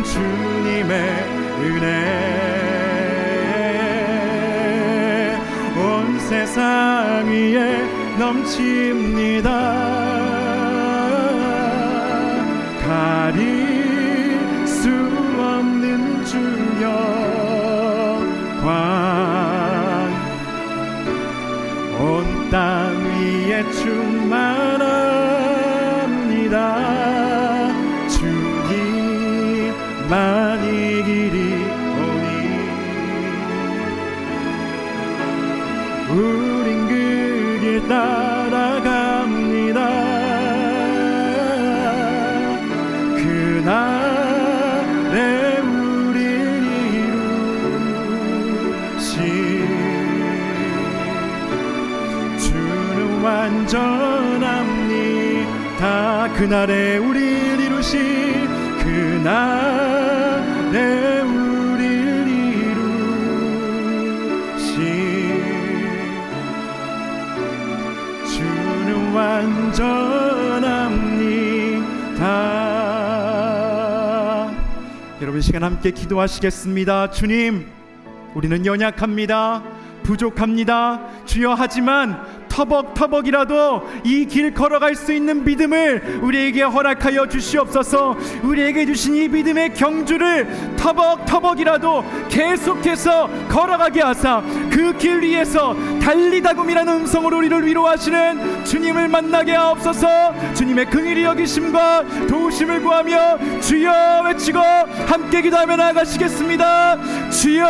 주님의 은혜 온 세상 위에 넘칩니다. 가릴 수 없는 주여 온 땅 위에 충만합니다. 주님만 이기리오니 우린 그 길 따라갑니다. 그날에 우리 이루신 주는 완전합니다. 그날에 우리를 이루신 그날에 우리를 이루신 주는 완전합니다. 여러분 이 시간 함께 기도하시겠습니다. 주님, 우리는 연약합니다. 부족합니다. 주여, 하지만 터벅터벅이라도 이 길 걸어갈 수 있는 믿음을 우리에게 허락하여 주시옵소서. 우리에게 주신 이 믿음의 경주를 터벅터벅이라도 계속해서 걸어가게 하사 그 길 위에서 달리다금이라는 음성으로 우리를 위로하시는 주님을 만나게 하옵소서. 주님의 긍휼히 여기심과 도우심을 구하며 주여 외치고 함께 기도하며 나아가시겠습니다. 주여,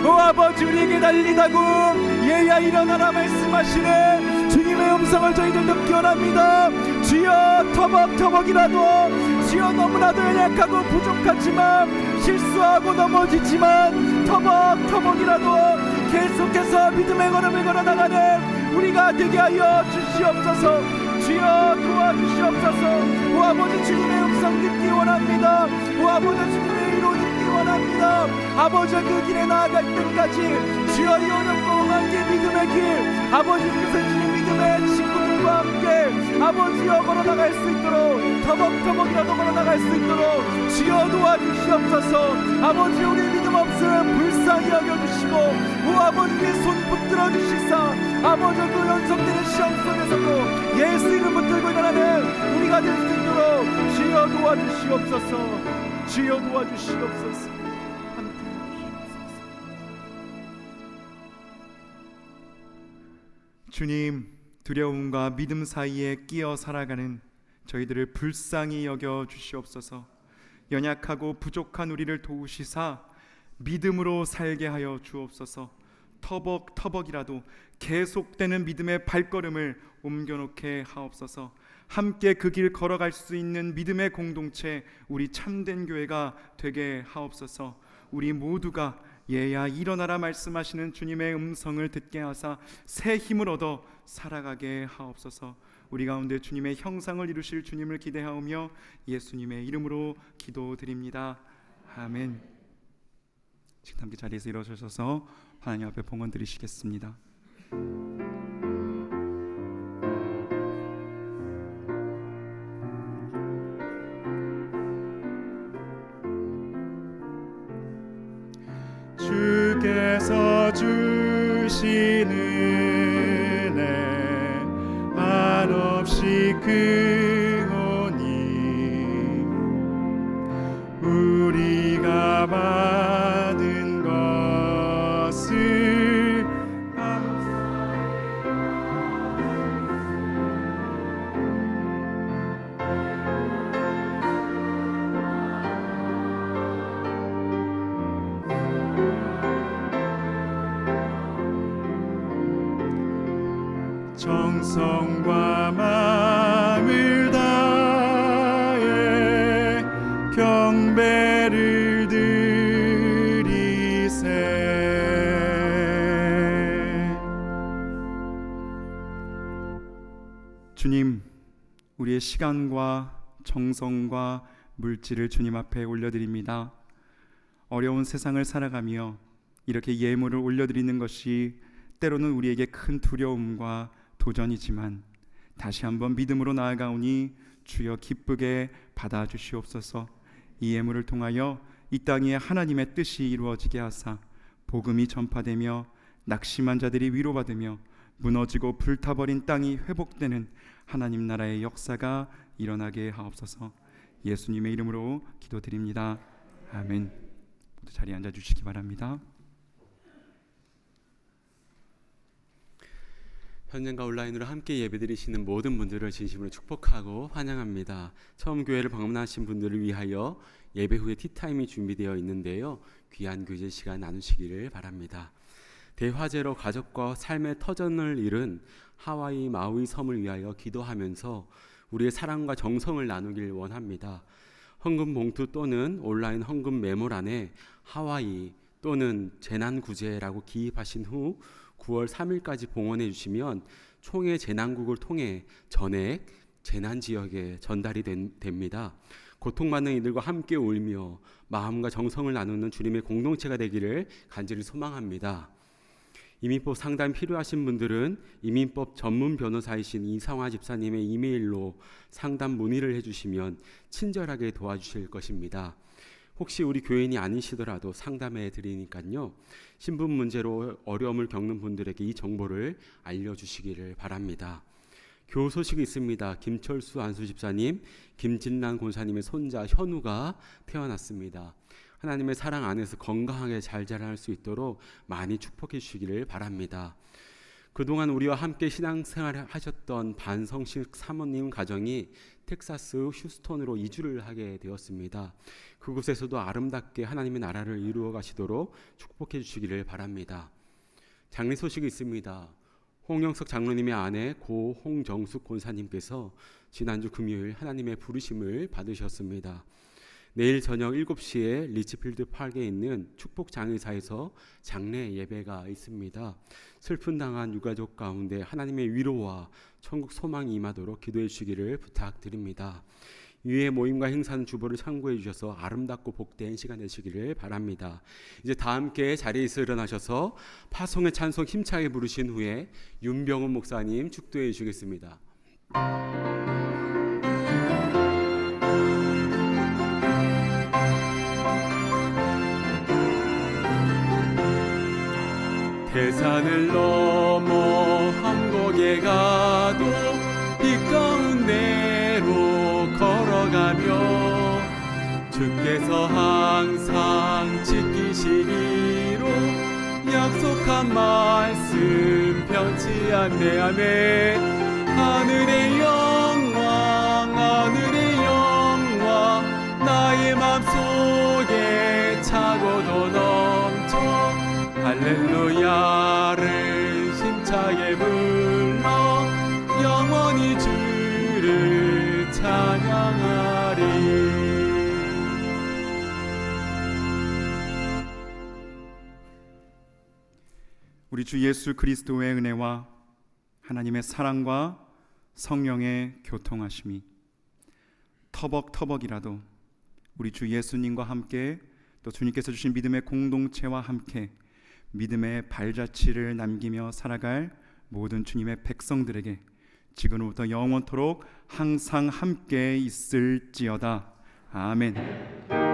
오 아버지, 우리에게 달리다고 얘야 일어나라 말씀하시는 주님의 음성을 저희들 듣기 원합니다. 주여, 터벅터벅이라도 주여 너무나도 연약하고 부족하지만 실수하고 넘어지지만 터벅터벅이라도 계속해서 믿음의 걸음을 걸어나가는 우리가 되게 하여 주시옵소서. 주여 도와주시옵소서. 오 아버지, 주님의 음성 듣기 원합니다. 오 아버지, 주님의 위로 듣기 원합니다. 아버지, 그 길에 나아갈 때까지 주여 이 어렵고 험한 길, 믿음의 길, 아버지 그것을 주님 믿음의 친구들과 함께 아버지여 걸어나갈 수 있도록 터벅터벅이라도 걸어나갈 수 있도록 주여 도와주시옵소서. 아버지, 우리 믿음 없음 불쌍히 여겨주시고 오 아버지의 손 붙들어 주시사 아버지 그 연속되는 시험 속에서도 예수 이름 붙들고 일어나는 우리가 될 수 있도록 주여 도와주시옵소서. 주여 도와주시옵소서. 함께 해주시옵소서. 주님, 두려움과 믿음 사이에 끼어 살아가는 저희들을 불쌍히 여겨 주시옵소서. 연약하고 부족한 우리를 도우시사 믿음으로 살게 하여 주옵소서. 터벅터벅이라도 계속되는 믿음의 발걸음을 옮겨놓게 하옵소서. 함께 그 길 걸어갈 수 있는 믿음의 공동체, 우리 참된 교회가 되게 하옵소서. 우리 모두가 얘야 일어나라 말씀하시는 주님의 음성을 듣게 하사 새 힘을 얻어 살아가게 하옵소서. 우리 가운데 주님의 형상을 이루실 주님을 기대하오며 예수님의 이름으로 기도드립니다. 아멘. 지금 함께 자리에서 일어서셔서 하나님 앞에 봉헌 드리시겠습니다. 주께서 주신 은혜 한없이 크오니 우리가 받은 것을 정성과 마음을 다해 경배를 드리세. 주님, 우리의 시간과 정성과 물질을 주님 앞에 올려드립니다. 어려운 세상을 살아가며 이렇게 예물을 올려드리는 것이 때로는 우리에게 큰 두려움과 도전이지만 다시 한번 믿음으로 나아가오니 주여 기쁘게 받아주시옵소서. 이 예물을 통하여 이 땅에 하나님의 뜻이 이루어지게 하사 복음이 전파되며 낙심한 자들이 위로받으며 무너지고 불타버린 땅이 회복되는 하나님 나라의 역사가 일어나게 하옵소서. 예수님의 이름으로 기도드립니다. 아멘. 모두 자리에 앉아주시기 바랍니다. 현장과 온라인으로 함께 예배드리시는 모든 분들을 진심으로 축복하고 환영합니다. 처음 교회를 방문하신 분들을 위하여 예배 후에 티타임이 준비되어 있는데요. 귀한 교제 시간 나누시기를 바랍니다. 대화제로 가족과 삶의 터전을 잃은 하와이 마우이 섬을 위하여 기도하면서 우리의 사랑과 정성을 나누길 원합니다. 헌금 봉투 또는 온라인 헌금 메모란에 하와이 또는 재난구제라고 기입하신 후 9월 3일까지 봉헌해 주시면 총회 재난국을 통해 전액 재난지역에 전달이 됩니다. 고통받는 이들과 함께 울며 마음과 정성을 나누는 주님의 공동체가 되기를 간절히 소망합니다. 이민법 상담 필요하신 분들은 이민법 전문 변호사이신 이상화 집사님의 이메일로 상담 문의를 해주시면 친절하게 도와주실 것입니다. 혹시 우리 교인이 아니시더라도 상담해 드리니까요. 신분 문제로 어려움을 겪는 분들에게 이 정보를 알려주시기를 바랍니다. 교우 소식이 있습니다. 김철수 안수 집사님, 김진란 권사님의 손자 현우가 태어났습니다. 하나님의 사랑 안에서 건강하게 잘 자랄 수 있도록 많이 축복해 주시기를 바랍니다. 그동안 우리와 함께 신앙생활을 하셨던 반성식 사모님 가정이 텍사스 휴스턴으로 이주를 하게 되었습니다. 그곳에서도 아름답게 하나님의 나라를 이루어 가시도록 축복해 주시기를 바랍니다. 장례 소식이 있습니다. 홍영석 장로님의 아내 고 홍정숙 권사님께서 지난주 금요일 하나님의 부르심을 받으셨습니다. 내일 저녁 7시에 리치필드 파크에 있는 축복장의사에서 장례 예배가 있습니다. 슬픈 당한 유가족 가운데 하나님의 위로와 천국 소망이 임하도록 기도해 주시기를 부탁드립니다. 이외의 모임과 행사는 주보를 참고해 주셔서 아름답고 복된 시간 되시기를 바랍니다. 이제 다 함께 자리에서 일어나셔서 파송의 찬송 힘차게 부르신 후에 윤병훈 목사님 축도해 주시겠습니다. 대산을 넘어 한국에 가도 빛 가운데로 걸어가며 주께서 항상 지키시기로 약속한 말씀 변치 않네. 하늘의 영광 나의 맘 할렐루야를 힘차게 불러 영원히 주를 찬양하리. 우리 주 예수 그리스도의 은혜와 하나님의 사랑과 성령의 교통하심이 터벅터벅이라도 우리 주 예수님과 함께 또 주님께서 주신 믿음의 공동체와 함께 믿음의 발자취를 남기며 살아갈 모든 주님의 백성들에게 지금부터 영원토록 항상 함께 있을지어다. 아멘.